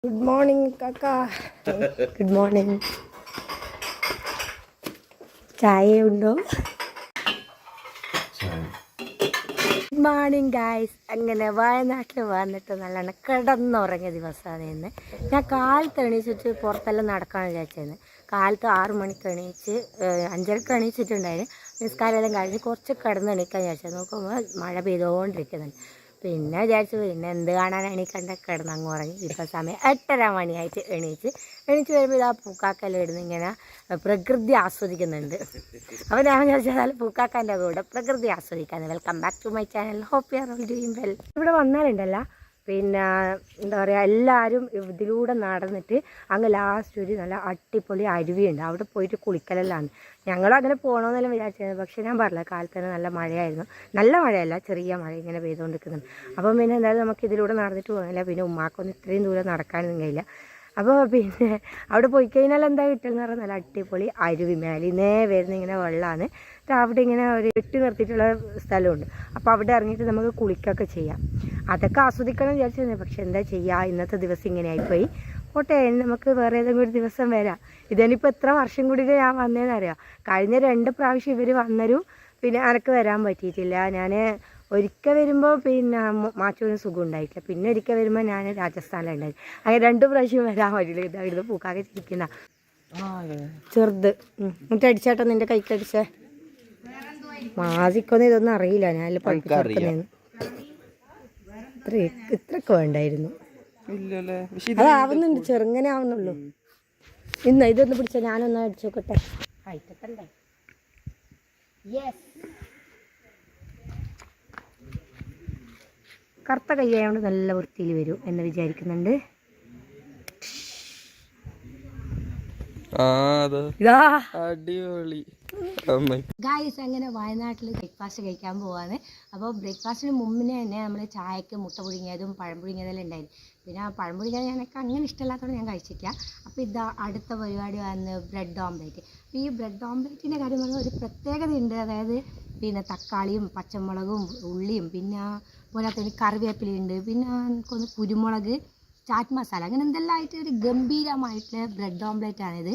Good morning, Kaka. Good morning. ചായ ഉണ്ടോ? Good morning guys. അങ്ങനെ വയനാട്ടിൽ വന്നിട്ട് നല്ലോണം കിടന്നുറങ്ങിയ ദിവസമാണ് ഇന്ന്. ഞാൻ കാലത്ത് എണീച്ചിട്ട് പുറത്തെല്ലാം നടക്കാൻ വിചാരിച്ചിരുന്നു. കാലത്ത് 6 മണിക്ക് എണീച്ച് 5:30 എണീച്ചിട്ടുണ്ടായിരുന്നു. നിസ്കാരമെല്ലാം കഴിഞ്ഞ് കുറച്ച് കിടന്ന് എണീക്കാൻ വിചാരിച്ചത്. നോക്കുമ്പോൾ മഴ പെയ്തുകൊണ്ടിരിക്കുന്നുണ്ട്. പിന്നെ വിചാരിച്ചു പിന്നെ എന്ത് കാണാൻ എണീക്കണ്ട, കിടന്നങ്ങ് ഉറങ്ങി. ഇപ്പോൾ സമയം 8:30 മണിയായിട്ട് എണീച്ച് വരുമ്പോൾ ഇതാ പൂക്കാക്കെല്ലാം ഇടുന്ന് ഇങ്ങനെ പ്രകൃതി ആസ്വദിക്കുന്നുണ്ട്. അപ്പോൾ ഞാൻ വിചാരിച്ചാൽ പൂക്കാക്കാൻ്റെ കൂടെ പ്രകൃതി ആസ്വദിക്കാൻ. Welcome back to my channel. Hope you are all doing well. ഇവിടെ വന്നാലുണ്ടല്ലോ പിന്നെ എന്താ പറയുക, എല്ലാവരും ഇതിലൂടെ നടന്നിട്ട് അങ്ങ് ലാസ്റ്റ് ഒരു നല്ല അടിപൊളി അരുവിയുണ്ട്, അവിടെ പോയിട്ട് കുളിക്കലെല്ലാം. ഞങ്ങളും അങ്ങനെ പോകണമെന്നെല്ലാം വിചാരിച്ചത്. പക്ഷേ ഞാൻ പറഞ്ഞില്ല, കാലത്ത് തന്നെ നല്ല മഴയായിരുന്നു. നല്ല മഴയല്ല, ചെറിയ മഴ ഇങ്ങനെ പെയ്തുകൊണ്ടിരിക്കുന്നുണ്ട്. അപ്പം പിന്നെ എന്തായാലും നമുക്ക് ഇതിലൂടെ നടന്നിട്ട് പോകാനില്ല. പിന്നെ ഉമ്മാക്കൊന്നും ഇത്രയും ദൂരം നടക്കാനൊന്നും കഴിയില്ല. അപ്പോൾ പിന്നെ അവിടെ പോയി കഴിഞ്ഞാൽ എന്താ കിട്ടുമെന്ന് പറഞ്ഞാൽ നല്ല അടിപൊളി അരുവി, മേലിന്നേ വരുന്ന ഇങ്ങനെ വെള്ളമാണ്. അവിടെ ഇങ്ങനെ ഒരു ഇട്ട് നിർത്തിയിട്ടുള്ള സ്ഥലമുണ്ട്. അപ്പോൾ അവിടെ ഇറങ്ങിയിട്ട് നമുക്ക് കുളിക്കൊക്കെ ചെയ്യാം. അതൊക്കെ ആസ്വദിക്കണം വിചാരിച്ചിരുന്നു. പക്ഷെ എന്താ ചെയ്യുക, ഇന്നത്തെ ദിവസം ഇങ്ങനെ ആയിപ്പോയി. പോട്ടെ, നമുക്ക് വേറെ ഏതെങ്കിലും ഒരു ദിവസം വരാം. ഇതിനിപ്പോൾ എത്ര വർഷം കൂടി ഞാൻ വന്നതെന്ന് അറിയാം. കഴിഞ്ഞ 2 പ്രാവശ്യം ഇവർ വന്നരും പിന്നെ എനിക്ക് വരാൻ പറ്റിയിട്ടില്ല. ഞാൻ ഒരിക്കൽ വരുമ്പോൾ പിന്നെ മാച്ചൂന് സുഖം ഉണ്ടായിട്ടില്ല. പിന്നെ ഒരിക്കൽ വരുമ്പോൾ ഞാൻ രാജസ്ഥാനിലുണ്ടായി. അങ്ങനെ 2 പ്രാവശ്യം വരാൻ പറ്റില്ല. ഇതായിരുന്നു പൂക്കാകെ ചിരിക്കുന്ന ചെറുത്. എന്നിട്ട് അടിച്ചാട്ടോ നിൻ്റെ കൈക്കടിച്ചേ. മാസിക്കൊന്നും ഇതൊന്നും അറിയില്ല, ഞാൻ പഠിപ്പിച്ചെടുക്കുന്നതെന്ന്. ഇത്രയൊക്കെ വേണ്ടായിരുന്നു. അതാവുന്നുണ്ട്, ചെറുങ്ങനെ ആവുന്നുള്ളൂ. ഇതൊന്ന് പിടിച്ച ഞാനൊന്ന് അടിച്ചു നോക്കട്ടെ. ഹൈറ്റത്തണ്ടേ? യെസ്. കറുത്ത കൈയായതുകൊണ്ട് നല്ല വൃത്തിയിൽ വരും എന്ന് വിചാരിക്കുന്നുണ്ട്. ഗായ്സ്, അങ്ങനെ വയനാട്ടിൽ ബ്രേക്ക്ഫാസ്റ്റ് കഴിക്കാൻ പോവാണ്. അപ്പോൾ ബ്രേക്ക്ഫാസ്റ്റിന് മുമ്പിന് തന്നെ നമ്മൾ ചായക്ക് മുട്ട പുഴുങ്ങിയതും പഴം പുഴുങ്ങിയതെല്ലാം ഉണ്ടായിരുന്നു. പിന്നെ പഴം പുഴുങ്ങിയത് എനിക്ക് അങ്ങനെ ഇഷ്ടമില്ലാത്തതുകൊണ്ട് ഞാൻ കഴിച്ചിട്ടില്ല. അപ്പോൾ ഇതാ അടുത്ത പരിപാടി വന്ന് ബ്രെഡ് ഓംലേറ്റ്. അപ്പോൾ ഈ ബ്രെഡ് ഓംലേറ്റിൻ്റെ കാര്യം പറഞ്ഞാൽ ഒരു പ്രത്യേകതയുണ്ട്. അതായത് പിന്നെ തക്കാളിയും പച്ചമുളകും ഉള്ളിയും പിന്നെ പോരാത്തതിന് കറിവേപ്പിലയുണ്ട്, പിന്നെ എനിക്കൊന്ന് കുരുമുളക്, ചാറ്റ് മസാല, അങ്ങനെ എന്തെല്ലാം ആയിട്ട് ഒരു ഗംഭീരമായിട്ടുള്ള ബ്രെഡ് ഓംലേറ്റ് ആണിത്.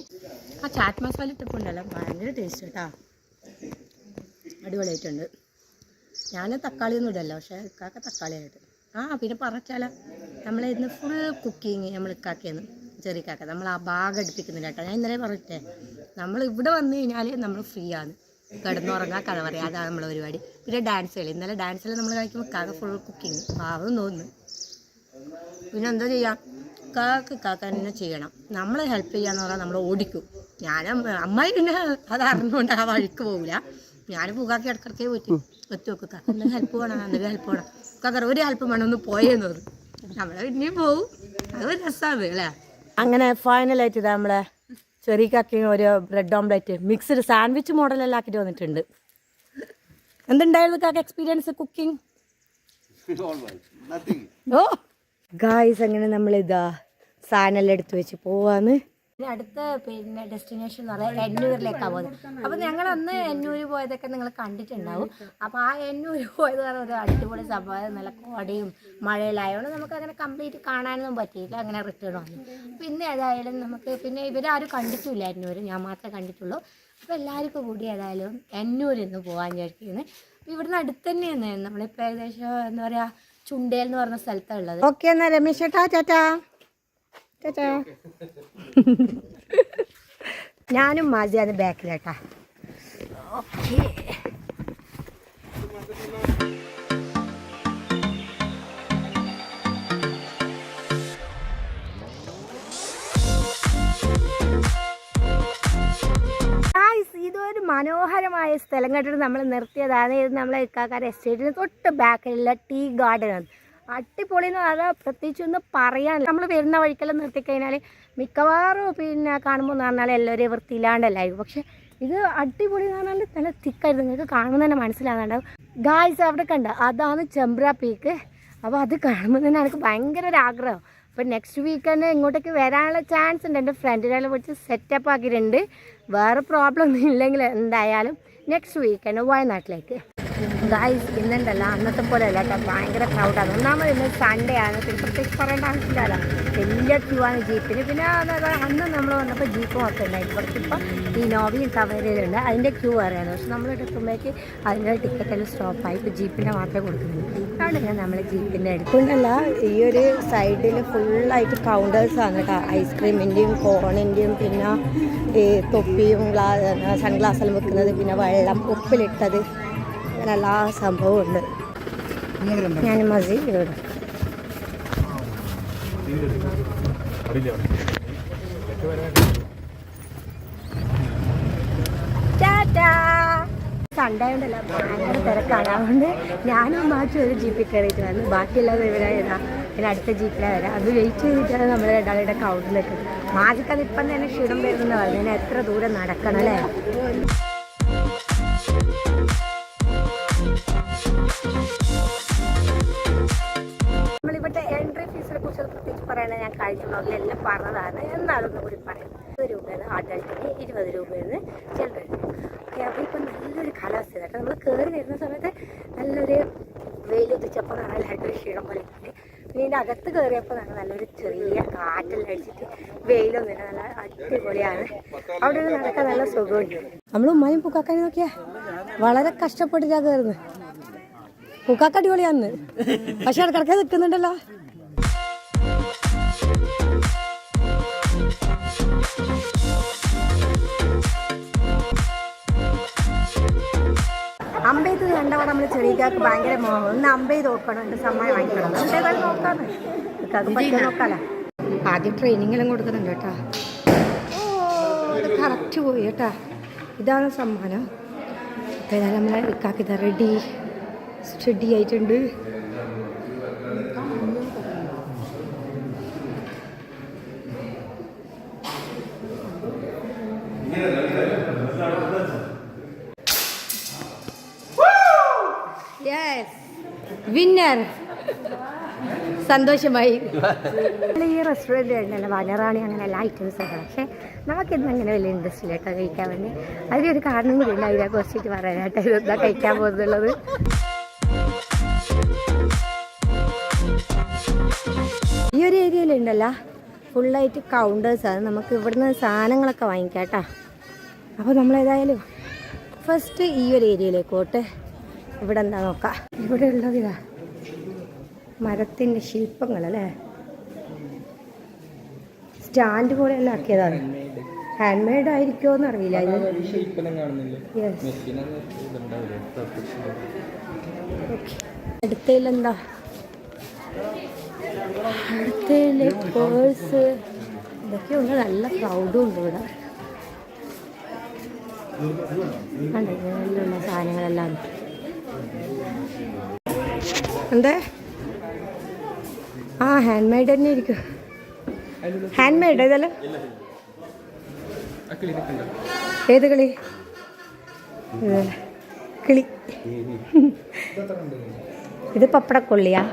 ആ ചാറ്റ് മസാല ഇട്ടിട്ടുണ്ടല്ലോ, ഭയങ്കര ടേസ്റ്റ് കേട്ടോ, അടിപൊളിയായിട്ടുണ്ട്. ഞാൻ തക്കാളിയൊന്നും ഇടല്ല, പക്ഷേ ഇക്കാക്ക തക്കാളിയായിട്ട്. പിന്നെ പറഞ്ഞാലോ, നമ്മളിന്ന് ഫുൾ കുക്കിങ് നമ്മൾ ഇക്കാക്കിയെന്ന് ചെറിയക്കാക്ക നമ്മൾ ആ ഭാഗം എടുപ്പിക്കുന്നില്ല കേട്ടോ. ഞാൻ ഇന്നലെ പറഞ്ഞിട്ടേ, നമ്മൾ ഇവിടെ വന്നു കഴിഞ്ഞാൽ നമ്മൾ ഫ്രീ ആണ്, കിടന്നുറങ്ങാൻ കഥ പറയാം, അതാണ് നമ്മളെ പരിപാടി. പിന്നെ ഡാൻസ് കളി, ഇന്നലെ ഡാൻസിൽ നമ്മൾ കഴിക്കുമ്പോൾ കാക്ക ഫുൾ കുക്കിങ് പാവം തോന്നുന്നു. പിന്നെ എന്താ ചെയ്യാം, കാക്ക തന്നെ ചെയ്യണം. നമ്മൾ ഹെൽപ്പ് ചെയ്യാന്ന് പറഞ്ഞാൽ നമ്മൾ ഓടിക്കും. അമ്മായി പിന്നെ അത് അറിഞ്ഞുകൊണ്ട് ആ വഴിക്ക് പോകില്ല. ഞാൻ പൂക്കാക്കി ഇടക്കിടക്കേ പോയിട്ട് ഒത്തു വെക്കും, കാക്ക എന്തെങ്കിലും ഹെൽപ്പ് വേണം, എന്തെങ്കിലും ഹെൽപ്പ് വേണം, കാക്ക ഒരു ഹെൽപ്പ് വേണം, ഒന്ന് പോയെന്ന് തോന്നും. നമ്മളെ പിന്നെയും പോവും, അത് രസമാണ് അല്ലേ. അങ്ങനെ ഫൈനലായിട്ട് ഇതാ നമ്മളെ ചെറിയ കാക്കയും ഒരു ബ്രെഡ് ഓംലേറ്റ് മിക്സ്ഡ് സാൻഡ്വിച്ച് മോഡലെല്ലാം ആക്കിയിട്ട് വന്നിട്ടുണ്ട്. എന്തുണ്ടായിരുന്നു കാക്ക എക്സ്പീരിയൻസ് കുക്കിംഗ്? ഓ ഗായ്സ്, അങ്ങനെ നമ്മളിതാ സാധനമെല്ലാം എടുത്ത് വെച്ച് പോവാന്ന്. അടുത്ത പിന്നെ ഡെസ്റ്റിനേഷൻ എന്ന് പറയുന്നത് എന്നൂരിലേക്കാണ് പോകുന്നത്. അപ്പോൾ ഞങ്ങൾ അന്ന് എന്നൂർ പോയതൊക്കെ നിങ്ങൾ കണ്ടിട്ടുണ്ടാവും. അപ്പോൾ ആ എന്നൂർ പോയത് പറഞ്ഞാൽ ഒരു അടിപൊളി സംഭവം, നല്ല കോടയും മഴയിലായതുകൊണ്ട് നമുക്ക് അങ്ങനെ കംപ്ലീറ്റ് കാണാനൊന്നും പറ്റിയില്ല. അങ്ങനെ റിട്ടേൺ വന്നു. പിന്നെ ഏതായാലും നമുക്ക് പിന്നെ ഇവരാരും കണ്ടിട്ടില്ല എന്നൂർ, ഞാൻ മാത്രമേ കണ്ടിട്ടുള്ളൂ. അപ്പോൾ എല്ലാവർക്കും കൂടി ഏതായാലും എന്നൂരിൽ നിന്ന് പോകാൻ വിചാരിക്കുന്നത്. അപ്പോൾ ഇവിടുന്ന് അടുത്ത് തന്നെയാണ്, നമ്മളിപ്പോൾ ഏകദേശം എന്താ പറയുക ചുണ്ടേൽ എന്ന് പറഞ്ഞ സ്ഥലത്താണ് ഉള്ളത്. ഓക്കെ എന്നാ രമേശ് ചേട്ടാ, ടാറ്റാ ടാറ്റാ. ഞാനും മാജിയാണ് ബാക്കിലേട്ടാ. ഓക്കെ. ഇതൊരു മനോഹരമായ സ്ഥലം കണ്ടിട്ട് നമ്മൾ നിർത്തിയതാണ്. ഇത് നമ്മളെ ഇക്കാക്കാരുടെ എസ്റ്റേറ്റിന് തൊട്ട് ബാക്കിലുള്ള ടീ ഗാർഡനാണ്. അടിപൊളി എന്ന് പറഞ്ഞാൽ പ്രത്യേകിച്ചൊന്നും പറയാനില്ല. നമ്മൾ വരുന്ന വഴിക്കെല്ലാം നിർത്തിക്കഴിഞ്ഞാൽ മിക്കവാറും പിന്നെ കാണുമ്പോൾ എന്ന് പറഞ്ഞാൽ എല്ലാവരും വൃത്തിയില്ലാണ്ടല്ലായിരിക്കും. പക്ഷെ ഇത് അടിപൊളി എന്ന് പറഞ്ഞാൽ നല്ല തിക്കായിരുന്നു, നിങ്ങൾക്ക് കാണുമ്പോൾ തന്നെ മനസ്സിലാകുന്നുണ്ടാവും. ഗായ്സ് അവിടെ കണ്ട അതാണ് ചെമ്പ്ര പീക്ക്. അപ്പോൾ അത് കാണുമ്പോൾ തന്നെ എനിക്ക് ഭയങ്കര ഒരു ആഗ്രഹം. അപ്പോൾ നെക്സ്റ്റ് വീക്ക് തന്നെ ഇങ്ങോട്ടേക്ക് വരാനുള്ള ചാൻസ് ഉണ്ട്. എൻ്റെ ഫ്രണ്ടിനെല്ലാം വിളിച്ച് സെറ്റപ്പ് ആക്കിയിട്ടുണ്ട്. വേറെ പ്രോബ്ലം ഒന്നും ഇല്ലെങ്കിൽ എന്തായാലും നെക്സ്റ്റ് വീക്ക് തന്നെ വയനാട്ടിലേക്ക്. ഗായ്സ് ഇന്നുണ്ടല്ല അന്നത്തെ പോലെ അല്ല കേട്ടോ, ഭയങ്കര ക്രൗഡാണ്. ഒന്നാമത് ഇന്ന് സൺഡേ ആണ്, പിന്നെ പ്രത്യേകിച്ച് പറയേണ്ട ആവശ്യമില്ലല്ലോ, വലിയ ക്യൂ ആണ് ജീപ്പിന്. പിന്നെ അന്ന് നമ്മൾ വന്നപ്പോൾ ജീപ്പ് മാത്രമേ ഉണ്ടായിരുന്നു, കുറച്ചിപ്പോൾ ഈ നോവിയും തവരയിലുണ്ട്, അതിൻ്റെ ക്യൂ അറിയാമെന്ന്. പക്ഷെ നമ്മൾ എടുക്കുമ്പോഴേക്ക് അതിൻ്റെ ടിക്കറ്റെല്ലാം സ്റ്റോപ്പായി, ഇപ്പോൾ ജീപ്പിൻ്റെ മാത്രമേ കൊടുക്കുന്നുള്ളൂ. അതുകൊണ്ട് നമ്മൾ ജീപ്പിൻ്റെ എടുക്കുന്നുണ്ടല്ല. ഈ ഒരു സൈഡിൽ ഫുള്ളായിട്ട് കൗണ്ടേഴ്സാണ് കേട്ടോ, ഐസ്ക്രീമിൻ്റെയും കോണിൻ്റെയും പിന്നെ ഈ തൊപ്പിയും സൺഗ്ലാസ്സെല്ലാം വെക്കുന്നത്, പിന്നെ വെള്ളം ഉപ്പിലിട്ടത്, അങ്ങനെ എല്ലാ സംഭവവും ഉണ്ട്. ഞാൻ മസീദ് ഇവിടെ സൺഡേ ഉണ്ടല്ലോ, ഭയങ്കര തിരക്കാണ്. അതുകൊണ്ട് ഞാനും ബാക്കി ഒരു ജീപ്പിൽ കയറിയിട്ട് വന്നു, ബാക്കിയുള്ളത് ഇവരായതാ. പിന്നെ അടുത്ത ജീപ്പിലാണ് വരാം. അത് വെയിറ്റ് ചെയ്തിട്ടാണ് നമ്മൾ രണ്ടാളുടെ കൗണ്ടിലേക്ക്. മാജിക്കത് ഇപ്പം തന്നെ ക്ഷീണം വരുന്നെന്ന് പറഞ്ഞു. ഞാൻ എത്ര ദൂരം നടക്കണം അല്ലേ. നമ്മളിവിടുത്തെ എൻട്രി ഫീസിനെ കുറിച്ച് പ്രത്യേകിച്ച് പറയണത് ഞാൻ കഴിഞ്ഞ വ്ലോഗിലെല്ലാം പറഞ്ഞതാണ്, എന്നാളൊന്നും കൂടി പറയാം. 20 രൂപയാണ് അഡൽട്ടിന്, 20 രൂപയാണ് ചിൽഡ്രന്. ഓക്കെ, അപ്പോൾ ഇപ്പം നല്ലൊരു കാലാവസ്ഥ കേട്ടോ. നമ്മൾ കയറി വരുന്ന സമയത്ത് നല്ലൊരു വെയിലുദിച്ചപ്പോൾ നല്ലതായിട്ടൊരു ക്ഷീണം പോലെ ഉണ്ട്. പിന്നെ ഇതിൻ്റെ അകത്ത് കയറിയപ്പോൾ നല്ലൊരു ചെറിയ കാറ്റെല്ലാം അടിച്ചിട്ട് വെയിലൊന്നുമില്ല, നല്ല അടിപൊളിയാണ്. അവിടെ നടക്കാൻ നല്ല സുഖമുണ്ട്. നമ്മൾ ഉമ്മയും പൂക്കാക്കാനും നോക്കിയാൽ വളരെ കഷ്ടപ്പെട്ടിട്ടാണ് കയറുന്നത്. പൂക്കാക്ക അടിപൊളിയാന്ന്, പക്ഷെ ഇടക്കിടക്ക് നിൽക്കുന്നുണ്ടല്ലോ. അമ്പെയ്ത് കണ്ടവിടെ നമ്മൾ ചെറിയക്കാർക്ക് ഭയങ്കര മോഹം. ഒന്ന് അമ്പെയ്ത് നോക്കണം, എൻ്റെ സമ്മാനം വാങ്ങിക്കണം. പക്ഷേ നോക്കാന്ന് അത് പറ്റുക നോക്കാലോ. ആദ്യം ട്രെയിനിങ്ങെല്ലാം കൊടുക്കുന്നുണ്ട് കേട്ടോ. ഓ, ഇത് കറക്റ്റ് പോയി കേട്ടാ. ഇതാണ് സമ്മാനം. അപ്പോൾ ഏതായാലും നമ്മളെ ഇക്കാക്കിത റെഡി ആയിട്ടുണ്ട്. വിന്നർ സന്തോഷമായി. ഈ റെസ്റ്റോറൻറ്റ് ഉണ്ടല്ലോ വനറാണി, അങ്ങനെ എല്ലാ ഐറ്റംസ് ഒക്കെ. പക്ഷേ നമുക്കിന്ന് അങ്ങനെ വലിയ ഇൻട്രസ്റ്റ് ഇല്ല കേട്ടോ കഴിക്കാൻ വേണ്ടി. അതിലൊരു കാരണം കൂടി ഉണ്ട്, അതിനെ കുറിച്ചിട്ട് പറയാനായിട്ട് ഇതെന്താ കഴിക്കാൻ പോകുന്നുള്ളത്. ഈ ഒരു ഏരിയയിലുണ്ടല്ലോ ഫുള്ളായിട്ട് കൗണ്ടേഴ്സാണ്. നമുക്ക് ഇവിടുന്ന് സാധനങ്ങളൊക്കെ വാങ്ങിക്കാം കേട്ടോ. അപ്പോൾ നമ്മളേതായാലും ഫസ്റ്റ് ഈ ഒരു ഏരിയയിലേക്കോട്ടെ. ഇവിടെ എന്താ നോക്കാം. ഇവിടെ ഉള്ളതിതാ മരത്തിൻ്റെ ശില്പങ്ങളല്ലേ, സ്റ്റാൻഡ് പോലെ എല്ലാം ആക്കിയതാണ്. ഹാൻഡ് മെയ്ഡ് ആയിരിക്കുമോ എന്നറിയില്ല. അടുത്തതിലെന്താ, അടുത്തതില് പേഴ്സ് ഇതൊക്കെ ഉണ്ട്. നല്ല ക്രൗഡും ഉണ്ട് ഇവിടെ. നല്ല സാധനങ്ങളെല്ലാം എന്തേ ആ ഹാൻഡ് മെയ്ഡ് തന്നെ ഇരിക്കും. ഹാൻഡ് മെയ്ഡ് ഇതല്ലേ. ഏത് കളി? കിളി. ഇത് പപ്പടക്കൊള്ളിയാ.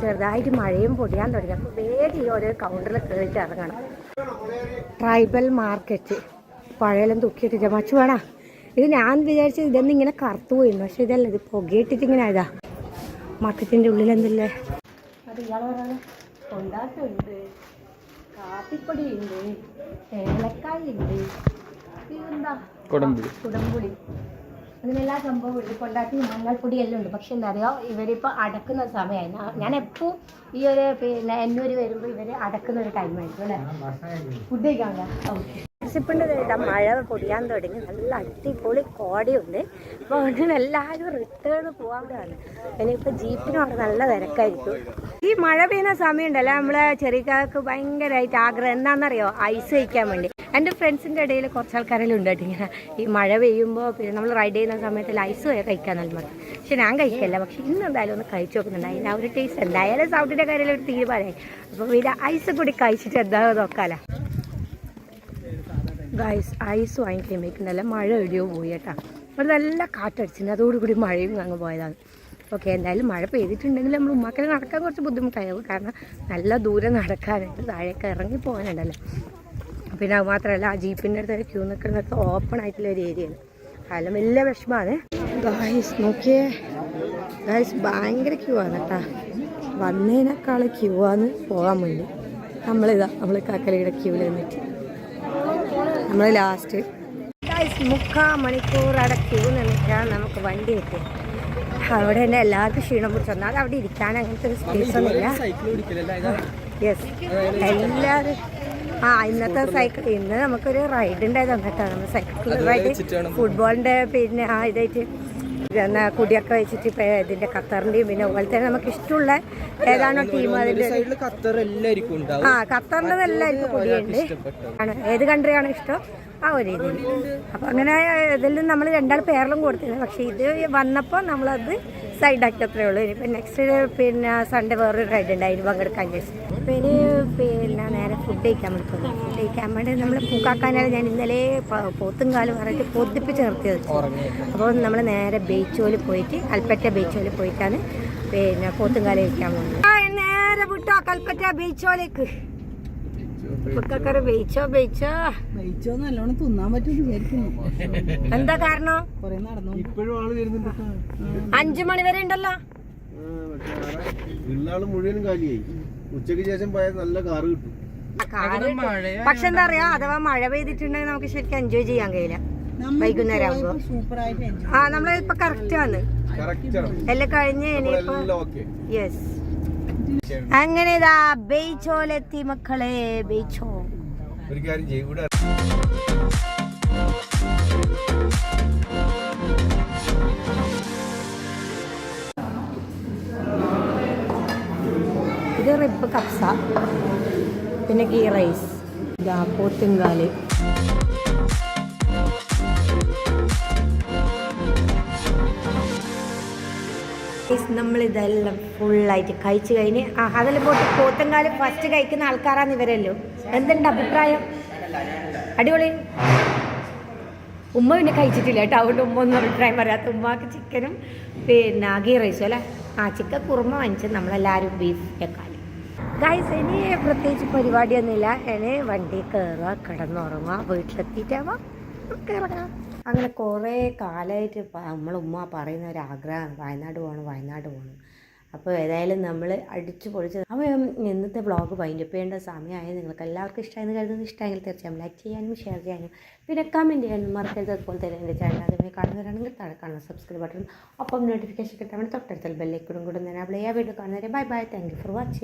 ചെറുതായിട്ട് മഴയും പൊടിയാൻ തുടങ്ങി. അപ്പോൾ വേഗം ഈ ഓരോ കൗണ്ടറിൽ കയറിയിട്ട് ഇറങ്ങണം. ട്രൈബൽ മാർക്കറ്റ് പഴയെല്ലാം തൂക്കിയിട്ടില്ല. മച്ചു വേണ ഇത്. ഞാൻ വിചാരിച്ചത് ഇതൊന്നും ഇങ്ങനെ കറുത്തു പോയിരുന്നു, പക്ഷെ ഇതല്ല, ഇത് പുകയിട്ടിട്ട് ഇങ്ങനെ ആയതാ. മാർക്കറ്റിൻ്റെ ഉള്ളിൽ എന്തല്ലേ അത് ഇയാൾ പറയാൻ കൊണ്ടാട്ടുണ്ട്, കാപ്പിപ്പൊടി ഉണ്ട്, ഏലക്കായ ഉണ്ട്, പിന്നെന്താ കുടംപുളി, അതിനെല്ലാ സംഭവം ഉണ്ട്. കൊണ്ടാട്ടി മഞ്ഞൾപ്പൊടി എല്ലാം ഉണ്ട്. പക്ഷെ എന്താ അറിയോ, ഇവരിപ്പോൾ അടക്കുന്ന സമയമായി. ഞാൻ എപ്പോൾ ഈ ഒരു പിന്നെ എന്നൂര് വരുമ്പോൾ ഇവർ അടക്കുന്ന ഒരു ടൈമായിരിക്കും അല്ലേ, ഫുഡ് കഴിക്കാണ്ട. റെസിപ്പിൻ്റെ കേട്ടാ മഴ പൊടിയാൻ തുടങ്ങി. നല്ല അടിപൊളി കോടയുണ്ട്. അപ്പോൾ അതുകൊണ്ട് എല്ലാവരും റിട്ടേൺ പോകാൻ വേണ്ടിയാണ്. ഇനിയിപ്പോൾ ജീപ്പിനോട് നല്ല തിരക്കായിരിക്കും. ഈ മഴ പെയ്യുന്ന സമയം ഉണ്ടല്ലോ, നമ്മളെ ചെറിയക്കാർക്ക് ഭയങ്കരമായിട്ട് ആഗ്രഹം എന്താണെന്നറിയോ, ഐസ് കഴിക്കാൻ വേണ്ടി. എൻ്റെ ഫ്രണ്ട്സിൻ്റെ ഇടയിൽ കുറച്ച് ആൾക്കാരെല്ലാം ഉണ്ട് കേട്ടോ. ഇങ്ങനെ ഈ മഴ പെയ്യുമ്പോൾ പിന്നെ നമ്മൾ റൈഡ് ചെയ്യുന്ന സമയത്തിൽ ഐസ് കഴിക്കാൻ നല്ല മതി. പക്ഷെ ഞാൻ കഴിക്കില്ല. പക്ഷെ ഇന്ന് എന്തായാലും ഒന്ന് കഴിച്ചു നോക്കുന്നുണ്ട്. അതിൻ്റെ ആ ഒരു ടേസ്റ്റ് എന്തായാലും സൗണ്ടിൻ്റെ കാര്യത്തിൽ ഒരു തീരുമാനമായി. അപ്പോൾ പിന്നെ ഐസ് കൂടി കഴിച്ചിട്ട് എന്താണെന്ന് നോക്കാമല്ലോ. ഗൈസ് ഐസ് വാങ്ങിക്കുമ്പോഴേക്കുണ്ടല്ലോ മഴ എവിടെയോ പോയി കേട്ടോ. അവിടെ നല്ല കാറ്റടിച്ചിട്ടുണ്ട്, അതോടുകൂടി മഴയും അങ്ങ് പോയതാണ്. ഓക്കെ, എന്തായാലും മഴ പെയ്തിട്ടുണ്ടെങ്കിൽ നമ്മൾ ഉമ്മാക്കൽ നടക്കാൻ കുറച്ച് ബുദ്ധിമുട്ടായിരുന്നു. കാരണം നല്ല ദൂരം നടക്കാനായിട്ട് താഴേക്ക് ഇറങ്ങി പോകാനുണ്ടല്ലോ. പിന്നെ അത് മാത്രമല്ല ആ ജീപ്പിൻ്റെ അടുത്ത് ക്യൂ നിൽക്കുന്നതൊക്കെ ഓപ്പൺ ആയിട്ടുള്ള ഒരു ഏരിയയാണ്. കാലം വലിയ വിഷമമാണ്. ഗായ്സ് നോക്കിയേ ഗായ്സ്, ഭയങ്കര ക്യൂ ആണ് കേട്ടോ. വന്നതിനേക്കാൾ ക്യൂ ആണ് പോകാൻ വേണ്ടി. നമ്മൾ കാക്കലയുടെ ക്യൂവിൽ നിന്നിട്ട് നമ്മൾ ലാസ്റ്റ് ഗായ്സ് 3/4 മണിക്കൂർ അവിടെ ക്യൂ നിന്നിട്ടാണ് നമുക്ക് വണ്ടി കിട്ടിയത്. അവിടെ തന്നെ എല്ലാവർക്കും ക്ഷീണം പിടിച്ചു വന്നാൽ അവിടെ ഇരിക്കാൻ അങ്ങനത്തെ ഒരു സ്പേസ് ഒന്നുമില്ല. യെസ്, എല്ലാവരും ഇന്നത്തെ സൈക്കിൾ ഇന്ന് നമുക്കൊരു റൈഡ് ഉണ്ടായതാണ് കേട്ടോ. നമ്മൾ സൈക്കിൾ റൈഡ് ഫുട്ബോളിൻ്റെ പിന്നെ ഇതായിട്ട് കുടിയൊക്കെ വെച്ചിട്ട് ഇതിൻ്റെ ഖത്തറിൻ്റെയും പിന്നെ അതുപോലെ തന്നെ നമുക്ക് ഇഷ്ടമുള്ള ഏതാണോ ടീം അതിൻ്റെ ഖത്തറിൻ്റെ എല്ലാവർക്കും കുടിയുണ്ട്. ഏത് കൺട്രിയാണോ ഇഷ്ടം ആ ഒരു രീതിയിൽ. അപ്പം അങ്ങനെ ഇതിൽ നമ്മൾ 2 പേരിലും കൊടുത്തിരുന്നത്. പക്ഷേ ഇത് വന്നപ്പോൾ നമ്മളത് സൈഡാക്കി അത്രേ ഉള്ളൂ. ഇനിയിപ്പോൾ നെക്സ്റ്റ് പിന്നെ സൺഡേ വേറൊരു റൈഡ് ഉണ്ട്, അതിന് പങ്കെടുക്കാൻ ചോദിച്ചു. പിന്നെ നേരെ ഫുഡ് കഴിക്കാൻ വേണ്ടി പോകുന്നു. ഫുഡ് കഴിക്കാൻ വേണ്ടി നമ്മൾ പൂക്കാക്കാനാണ് ഞാൻ ഇന്നലെ പോത്തും കാലും പറഞ്ഞിട്ട് പൊതിപ്പിച്ച് നിർത്തിയത്. അപ്പോൾ നമ്മൾ നേരെ ബീച്ചോല് പോയിട്ട് കൽപ്പറ്റ ബീച്ചോല് പോയിട്ടാണ് പിന്നെ പോത്തും കാലം കഴിക്കാൻ പോകുന്നത്. നേരെ വിട്ടോ കൽപ്പറ്റ ബീച്ചോലേക്ക്. നല്ലോണം തിന്നാൻ പറ്റും. എന്താ കാരണം? 5 മണി വരെ ഉണ്ടല്ലോ. മുഴുവനും കാലിയായി. ഉച്ചക്ക് ശേഷം പോയാൽ നല്ല കാറ് കിട്ടും. പക്ഷെ എന്താ പറയാ, അഥവാ മഴ പെയ്തിട്ടുണ്ടെങ്കിൽ നമുക്ക് ശരിക്കും എൻജോയ് ചെയ്യാൻ കഴിയില്ല വൈകുന്നേരം ആകുമ്പോ. നമ്മളിപ്പോ കറക്റ്റ് ആണ് എല്ലാം കഴിഞ്ഞ് ഇനിയിപ്പോ യെസ്. അങ്ങനെ ഇതാ ബെയ്ച്ചോലെത്തി മക്കളെ. ബെയ്ച്ചോ ഒരു കാര്യം ചെയ്യും, ഇവിടെ ഇത് റിബ് കപ്സ, പിന്നെ ഗീ റൈസ്, ഇതാ പോത്തുങ്കാല്. നമ്മളിതെല്ലാം ഫുള്ളായിട്ട് കഴിച്ച് കഴിഞ്ഞ് അതെല്ലാം പോത്തുങ്കാല് ഫസ്റ്റ് കഴിക്കുന്ന ആൾക്കാരാണ് ഇവരല്ലോ. എന്തുണ്ട് അഭിപ്രായം? അടിപൊളി. ഉമ്മ പിന്നെ കഴിച്ചിട്ടില്ല കേട്ടോ, അതുകൊണ്ട് ഉമ്മ ഒന്നും അഭിപ്രായം പറയാത്ത. ഉമ്മക്ക് ചിക്കനും പിന്നെ ഗീ റൈസും അല്ലേ. ചിക്കൻ കുറുമ വാങ്ങിച്ച് നമ്മളെല്ലാവരും ബീഫ് വെക്കാല്. ഗൈസ് ഇനി പ്രത്യേകിച്ച് പരിപാടിയൊന്നുമില്ല. ഇനി വണ്ടി കയറുക, കിടന്നുറങ്ങുക, വീട്ടിലെത്തിയിട്ടാവാം ഇറങ്ങാം. അങ്ങനെ കുറേ കാലമായിട്ട് നമ്മളുമ്മ പറയുന്ന ഒരാഗ്രഹമാണ് വയനാട് പോകണം. അപ്പോൾ ഏതായാലും നമ്മൾ അടിച്ചു പൊളിച്ച് അപ്പോൾ ഇന്നത്തെ വ്ളോഗ് വൈൻഡപ്പ് ചെയ്യേണ്ട സമയമായി. നിങ്ങൾക്ക് എല്ലാവർക്കും ഇഷ്ടമായെന്ന് കരുതുന്നത്. ഇഷ്ടമെങ്കിൽ തീർച്ചയായും ലൈക്ക് ചെയ്യാനും ഷെയർ ചെയ്യാനും പിന്നെ കമൻറ്റ് ചെയ്യാനും മറക്കരുത്. അതുപോലെ തന്നെ എൻ്റെ ചാനൽ അതുമായി കാണുന്നവരാണെങ്കിൽ താഴെ കാണുന്ന സബ്സ്ക്രൈബ് ബട്ടൺ ഒപ്പം നോട്ടിഫിക്കേഷൻ കിട്ടാൻ വേണ്ടി തൊട്ടടുത്തുള്ള ബെല്ലൈക്കണും കൂടെ ഞാൻ വീഡിയോ കാണുന്നവരെ bye. Thank you for watching.